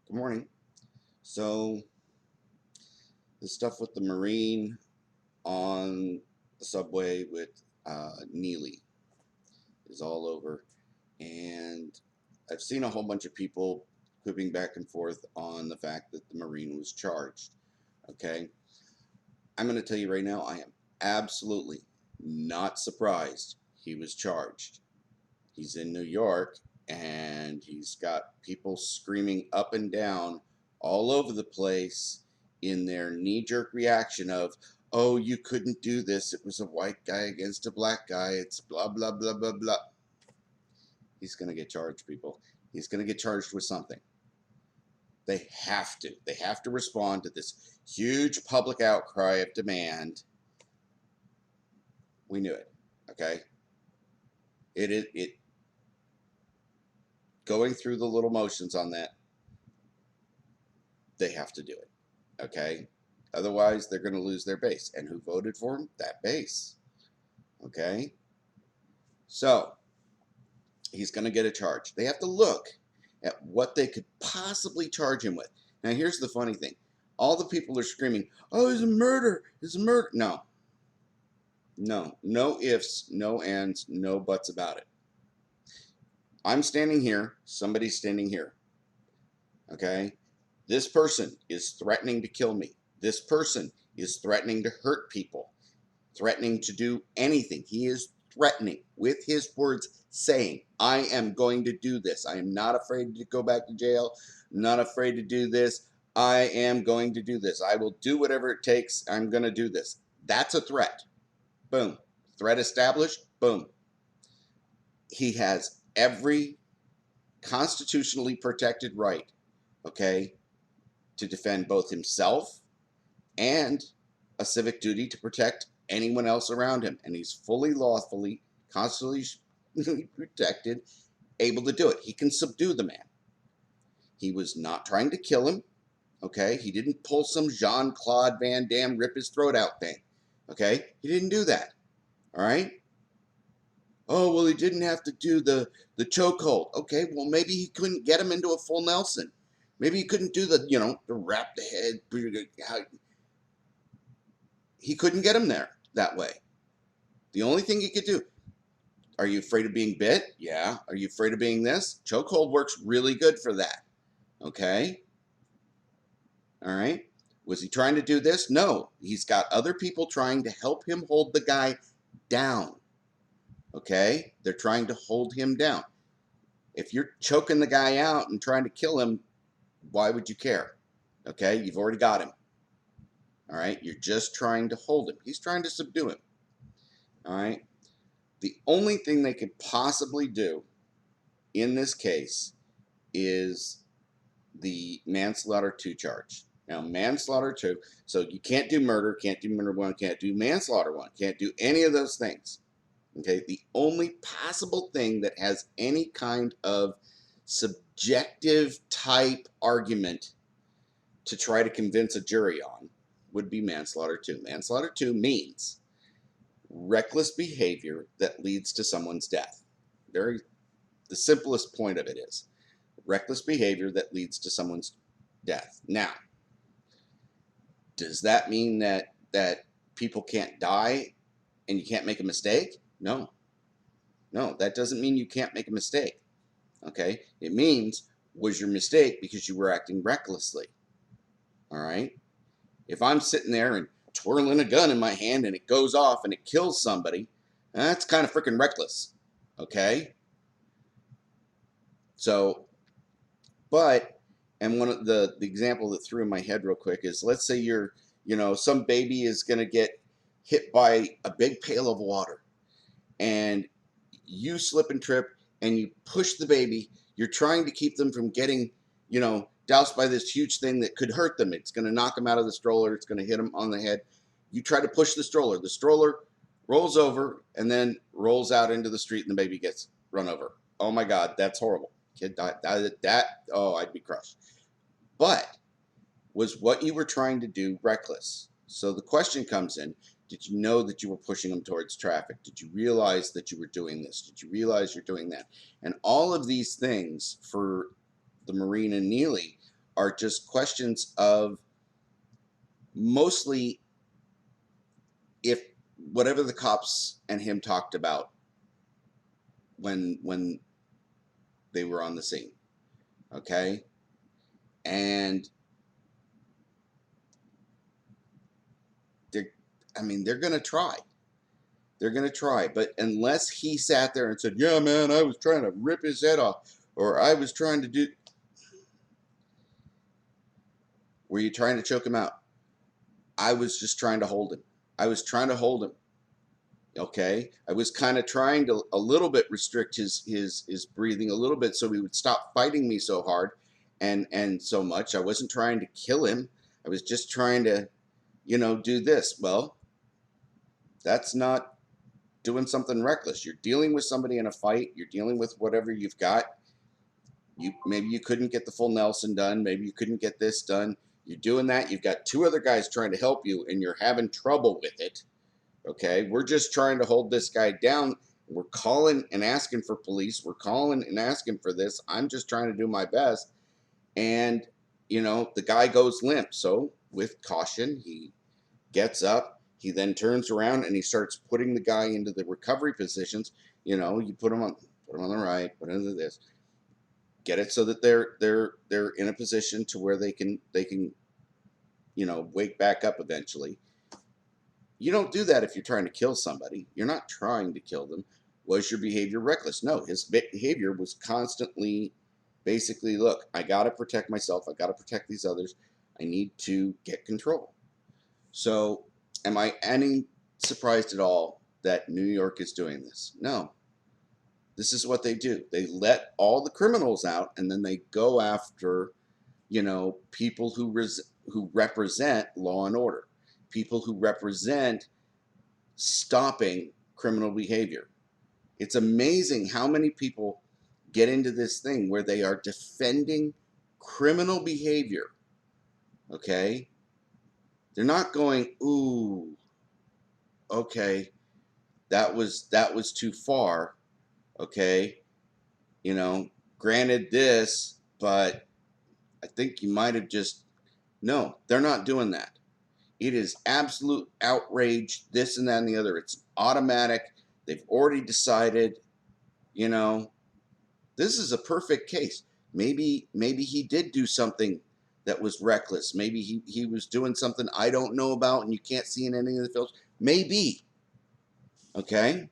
Good morning. So, the stuff with the Marine on the subway with Neely is all over. And I've seen a whole bunch of people quipping back and forth on the fact that the Marine was charged. Okay. I'm going to tell you right now, I am absolutely not surprised he was charged. He's in New York and he's got people screaming up and down all over the place in their knee jerk reaction of, oh, you couldn't do this. It was a white guy against a black guy. It's blah, blah, blah, blah, blah. He's going to get charged, people. He's going to get charged with something. They have to. They have to respond to this huge public outcry of demand. We knew it. Okay. It going through the little motions on that, they have to do it. Okay? Otherwise, they're going to lose their base. And who voted for him? That base. Okay? So, he's going to get a charge. They have to look at what they could possibly charge him with. Now, here's the funny thing. All the people are screaming, oh, it's a murder. It's a murder. No. No. No ifs, no ands, no buts about it. I'm standing here. Somebody's standing here. Okay? This person is threatening to kill me. This person is threatening to hurt people, threatening to do anything. He is threatening with his words, saying, I am going to do this. I am not afraid to go back to jail. I'm not afraid to do this. I am going to do this. I will do whatever it takes. I'm going to do this. That's a threat. Boom. Threat established. Boom. He has every constitutionally protected right, okay, to defend both himself and a civic duty to protect anyone else around him. And he's fully lawfully, constitutionally protected, able to do it. He can subdue the man. He was not trying to kill him. Okay. He didn't pull some Jean-Claude Van Damme rip his throat out thing. Okay. He didn't do that. All right. Oh, well, he didn't have to do the chokehold. Okay. Well, maybe he couldn't get him into a full Nelson. Maybe he couldn't do the wrap the head. He couldn't get him there that way. The only thing he could do, are you afraid of being bit? Yeah. Are you afraid of being this? Chokehold works really good for that. Okay. All right. Was he trying to do this? No. He's got other people trying to help him hold the guy down. Okay. They're trying to hold him down. If you're choking the guy out and trying to kill him, why would you care? Okay. You've already got him. All right. You're just trying to hold him. He's trying to subdue him. All right. The only thing they could possibly do in this case is the manslaughter 2 charge. Now, manslaughter 2, so you can't do murder, can't do murder 1, can't do manslaughter 1, can't do any of those things. Okay, the only possible thing that has any kind of subjective type argument to try to convince a jury on would be manslaughter 2. Manslaughter 2 means reckless behavior that leads to someone's death. The simplest point of it is reckless behavior that leads to someone's death. Now, does that mean that people can't die and you can't make a mistake? No. No, that doesn't mean you can't make a mistake. Okay? It means, was your mistake because you were acting recklessly? All right? If I'm sitting there and twirling a gun in my hand and it goes off and it kills somebody, that's kind of freaking reckless. Okay? So, and one of the example that threw in my head real quick is, let's say some baby is going to get hit by a big pail of water and you slip and trip and you push the baby. You're trying to keep them from getting, doused by this huge thing that could hurt them. It's going to knock them out of the stroller. It's going to hit them on the head. You try to push the stroller. The stroller rolls over and then rolls out into the street and the baby gets run over. Oh my God, that's horrible. Kid died. I'd be crushed. But was what you were trying to do reckless? So the question comes in, did you know that you were pushing them towards traffic? Did you realize that you were doing this? Did you realize you're doing that? And all of these things for the Marine and Neely are just questions of mostly if whatever the cops and him talked about when they were on the scene, okay? And they're, I mean, they're gonna try. They're gonna try, but unless he sat there and said, "Yeah, man, I was trying to rip his head off," or "I was trying to do," were you trying to choke him out? I was just trying to hold him. I was trying to hold him. Okay, I was kind of trying to a little bit restrict his breathing a little bit so he would stop fighting me so hard and so much. I wasn't trying to kill him. I was just trying to, do this. Well, that's not doing something reckless. You're dealing with somebody in a fight. You're dealing with whatever you've got. Maybe you couldn't get the full Nelson done. Maybe you couldn't get this done. You're doing that. You've got two other guys trying to help you, and you're having trouble with it. Okay, we're just trying to hold this guy down. We're calling and asking for police. We're calling and asking for this. I'm just trying to do my best. And, the guy goes limp. So, with caution, he gets up. He then turns around and he starts putting the guy into the recovery positions. You put him on the right, put him into this. Get it so that they're in a position to where they can wake back up eventually. You don't do that if you're trying to kill somebody. You're not trying to kill them. Was your behavior reckless? No, his behavior was constantly basically, look, I got to protect myself. I got to protect these others. I need to get control. So, am I any surprised at all that New York is doing this? No. This is what they do. They let all the criminals out and then they go after, people who represent law and order, people who represent stopping criminal behavior. It's amazing how many people get into this thing where they are defending criminal behavior. Okay? They're not going, "Ooh, okay, that was too far." Okay? Granted this, but I think you might have just no, they're not doing that. It is absolute outrage, this and that and the other. It's automatic. They've already decided, this is a perfect case. Maybe he did do something that was reckless. Maybe he was doing something I don't know about and you can't see in any of the films. Maybe. Okay?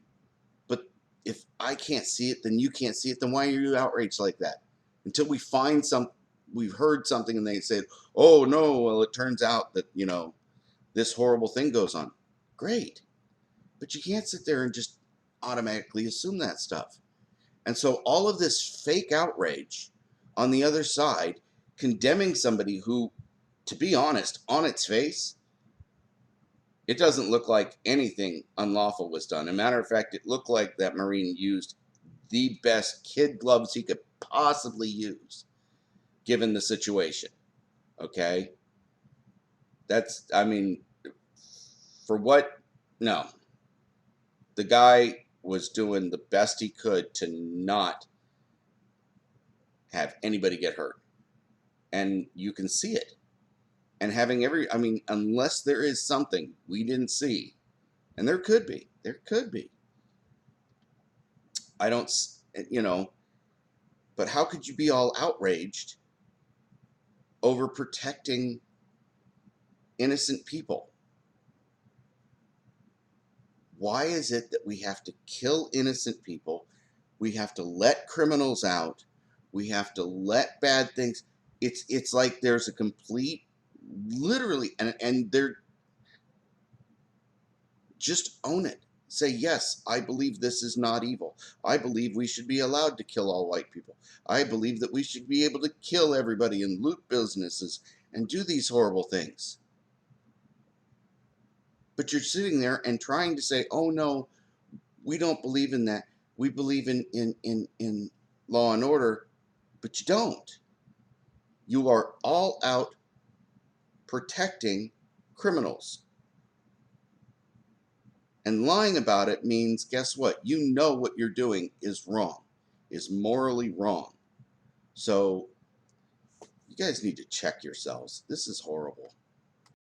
But if I can't see it, then you can't see it, then why are you outraged like that? Until we find we've heard something and they said, "Oh no, well it turns out that, this horrible thing goes on." Great. But you can't sit there and just automatically assume that stuff. And so all of this fake outrage on the other side, condemning somebody who, to be honest, on its face, it doesn't look like anything unlawful was done. As a matter of fact, it looked like that Marine used the best kid gloves he could possibly use, given the situation. Okay? For what? No. The guy was doing the best he could to not have anybody get hurt. And you can see it. And unless there is something we didn't see, and there could be. I don't, but how could you be all outraged over protecting innocent people? Why is it that we have to kill innocent people? We have to let criminals out. We have to let bad things. It's like there's a complete, literally, and they're just own it. Say, yes, I believe this is not evil. I believe we should be allowed to kill all white people. I believe that we should be able to kill everybody and loot businesses and do these horrible things. But you're sitting there and trying to say, "Oh no, we don't believe in that. We believe in law and order," but you don't. You are all out protecting criminals. And lying about it means, guess what? You know what you're doing is wrong, is morally wrong. So You guys need to check yourselves. This is horrible.